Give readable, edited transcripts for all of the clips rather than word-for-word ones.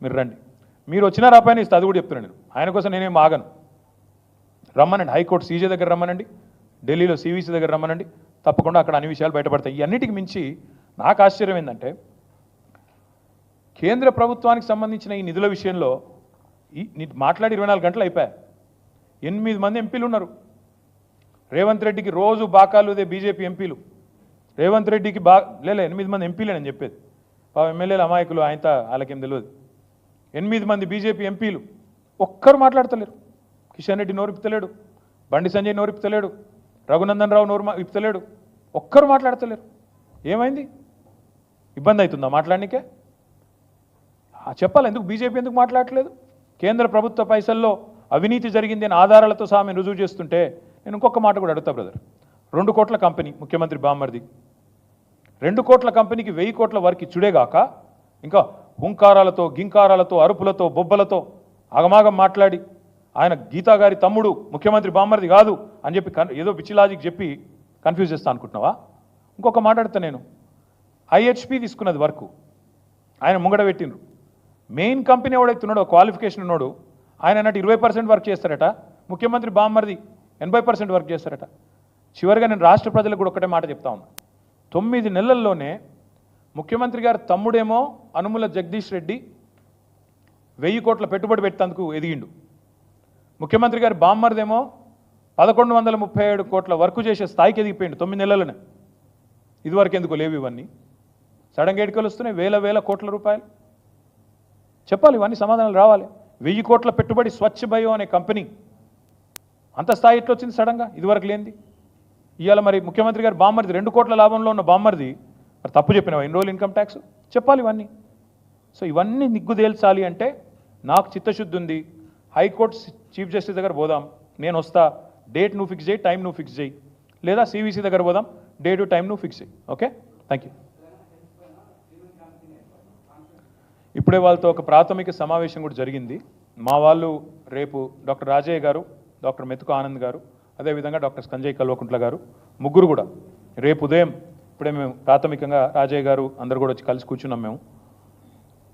మీరు రండి. మీరు వచ్చినా రాపాయని ఇస్తే అది కూడా చెప్తున్నాను నేను. ఆయన కోసం నేనేం ఆగను. రమ్మనండి, హైకోర్టు సీజే దగ్గర రమ్మనండి, ఢిల్లీలో సివిసి దగ్గర రమ్మనండి, తప్పకుండా అక్కడ అన్ని విషయాలు బయటపడతాయి. ఈ అన్నిటికి మించి నాకు ఆశ్చర్యం ఏంటంటే కేంద్ర ప్రభుత్వానికి సంబంధించిన ఈ నిధుల విషయంలో మాట్లాడి 24 గంటలు అయిపోయాయి. 8 మంది ఎంపీలు ఉన్నారు. రేవంత్ రెడ్డికి రోజు బాకాలుదే బీజేపీ ఎంపీలు. రేవంత్ రెడ్డికి 8 మంది ఎంపీలే నేను చెప్పేది. ఎమ్మెల్యేలు అమాయకులు, వాళ్ళకేం తెలియదు. 8 మంది బీజేపీ ఎంపీలు ఒక్కరు మాట్లాడతలేరు. కిషన్ రెడ్డి నోరు ఇప్పుతలేడు, బండి సంజయ్ నోరు ఇప్పుతలేడు, రఘునందన్ రావు నోరు ఇప్పుతలేడు, ఒక్కరు మాట్లాడతలేరు. ఏమైంది? ఇబ్బంది అవుతుందా మాట్లాడనికే? చెప్పాలి, ఎందుకు బీజేపీ ఎందుకు మాట్లాడట్లేదు? కేంద్ర ప్రభుత్వ పైసల్లో అవినీతి జరిగింది అని ఆధారాలతో సహా మేము రుజువు చేస్తుంటే నేను ఇంకొక మాట కూడా అడుగుతా బ్రదర్. 2 కోట్ల కంపెనీ ముఖ్యమంత్రి బామ్మర్ది, 2 కోట్ల కంపెనీకి 1000 కోట్ల వరకు ఇచ్చుడేగాక ఇంకా హుంకారాలతో, గింకారాలతో, అరుపులతో, బొబ్బలతో ఆగమాగం మాట్లాడి ఆయన గీతా గారి తమ్ముడు ముఖ్యమంత్రి బామ్మర్ది కాదు అని చెప్పి ఏదో పిచ్చి లాజిక్ చెప్పి కన్ఫ్యూజ్ చేస్తా అనుకుంటున్నావా? ఇంకొక మాట్లాడుతా నేను. ఐహెచ్పి తీసుకున్నది వర్క్ ఆయన ముంగడ పెట్టిండ్రు. మెయిన్ కంపెనీ ఎవడైతున్నాడో క్వాలిఫికేషన్ ఉన్నాడు ఆయన అన్నట్టు 20% వర్క్ చేస్తారట, ముఖ్యమంత్రి బామ్మర్ది 80% వర్క్ చేస్తారట. చివరిగా నేను రాష్ట్ర ప్రజలకు కూడా ఒకటే మాట చెప్తా ఉన్నా. 9 నెలల్లోనే ముఖ్యమంత్రి గారి తమ్ముడేమో అనుముల జగదీష్ రెడ్డి 1000 కోట్ల పెట్టుబడి పెట్టేందుకు ఎదిగిండు. ముఖ్యమంత్రి గారి బామ్మర్దేమో 1137 కోట్ల వర్క్ చేసే స్థాయికి ఎదిగిపోయిండు 9 నెలల్లోనే. ఇదివరకు ఎందుకు లేవు ఇవన్నీ? సడన్గా ఎడికలు వస్తున్నాయి వేల కోట్ల రూపాయలు. చెప్పాలి, ఇవన్నీ సమాధానాలు రావాలి. 1000 కోట్ల పెట్టుబడి స్వచ్ఛ బయో అనే కంపెనీ అంత స్థాయి ఎట్లా వచ్చింది సడన్గా? ఇదివరకు లేనిది. ఇవాళ మరి ముఖ్యమంత్రి గారు బామ్మర్ది 2 కోట్ల లాభంలో ఉన్న బామ్మర్ది మరి తప్పు చెప్పినావా? ఎన్రోల్ ఇన్కమ్ ట్యాక్స్ చెప్పాలి ఇవన్నీ. సో ఇవన్నీ నిగ్గు తేల్చాలి అంటే నాకు చిత్తశుద్ధి ఉంది. హైకోర్టు చీఫ్ జస్టిస్ దగ్గర పోదాం, నేను వస్తా, డేట్ నువ్వు ఫిక్స్ చేయి, టైం నువ్వు ఫిక్స్ చేయి, లేదా సివిసి దగ్గర పోదాం, డేటు టైం నువ్వు ఫిక్స్ చేయి. Okay, thank you. ఇప్పుడే వాళ్ళతో ఒక ప్రాథమిక సమావేశం కూడా జరిగింది. మా వాళ్ళు రేపు డాక్టర్ రాజయ్య గారు, డాక్టర్ మెతుకు ఆనంద్ గారు, అదేవిధంగా డాక్టర్ సంజయ్ కల్వకుంట్ల గారు, ముగ్గురు కూడా రేపు ఉదయం ఇప్పుడే మేము ప్రాథమికంగా రాజయ్య గారు అందరు కూడా వచ్చి కలిసి కూర్చున్నాం. మేము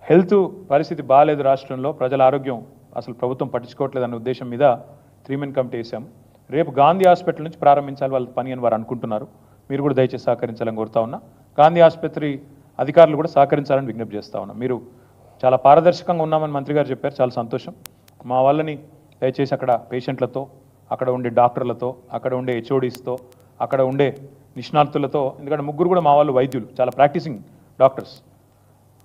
హెల్త్ పరిస్థితి బాగాలేదు రాష్ట్రంలో, ప్రజల ఆరోగ్యం అసలు ప్రభుత్వం పట్టించుకోవట్లేదు అనే ఉద్దేశం మీద 3 మెన్ కమిటీ వేసాము. రేపు గాంధీ హాస్పిటల్ నుంచి ప్రారంభించాలి వాళ్ళ పని అని వారు అనుకుంటున్నారు. మీరు కూడా దయచేసి సహకరించాలని కోరుతా ఉన్నా. గాంధీ ఆసుపత్రి అధికారులు కూడా సహకరించాలని విజ్ఞప్తి చేస్తా ఉన్నా. మీరు చాలా పారదర్శకంగా ఉన్నామని మంత్రి గారు చెప్పారు, చాలా సంతోషం. మా వాళ్ళని దయచేసి అక్కడ పేషెంట్లతో, అక్కడ ఉండే డాక్టర్లతో, అక్కడ ఉండే హెచ్ఓడీస్తో, అక్కడ ఉండే నిష్ణాతులతో, ఎందుకంటే ముగ్గురు కూడా మా వాళ్ళు వైద్యులు, చాలా ప్రాక్టీసింగ్ డాక్టర్స్,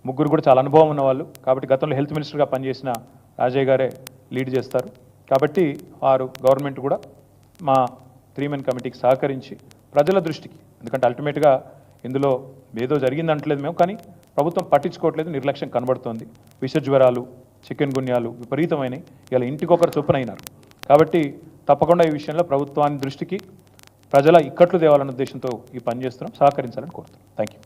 ముగ్గురు కూడా చాలా అనుభవం ఉన్నవాళ్ళు. కాబట్టి గతంలో హెల్త్ మినిస్టర్గా పనిచేసిన రాజయ్య గారే లీడ్ చేస్తారు. కాబట్టి వారు గవర్నమెంట్ కూడా మా 3 మెన్ కమిటీకి సహకరించి ప్రజల దృష్టికి, ఎందుకంటే అల్టిమేట్గా ఇందులో ఏదో జరిగింది అంటలేదు మేము, కానీ ప్రభుత్వం పట్టించుకోవట్లేదు, నిర్లక్ష్యం కనబడుతోంది. విష జ్వరాలు, చికెన్ గున్యాలు విపరీతమైనవి, ఇలా ఇంటికొకరు చొప్పున అయినారు. కాబట్టి తప్పకుండా ఈ విషయంలో ప్రభుత్వాన్ని దృష్టికి ప్రజల ఇక్కట్లు తేవాలన్న ఉద్దేశంతో ఈ పని చేస్తున్నాం, సహకరించాలని కోరుతున్నాం. Thank you.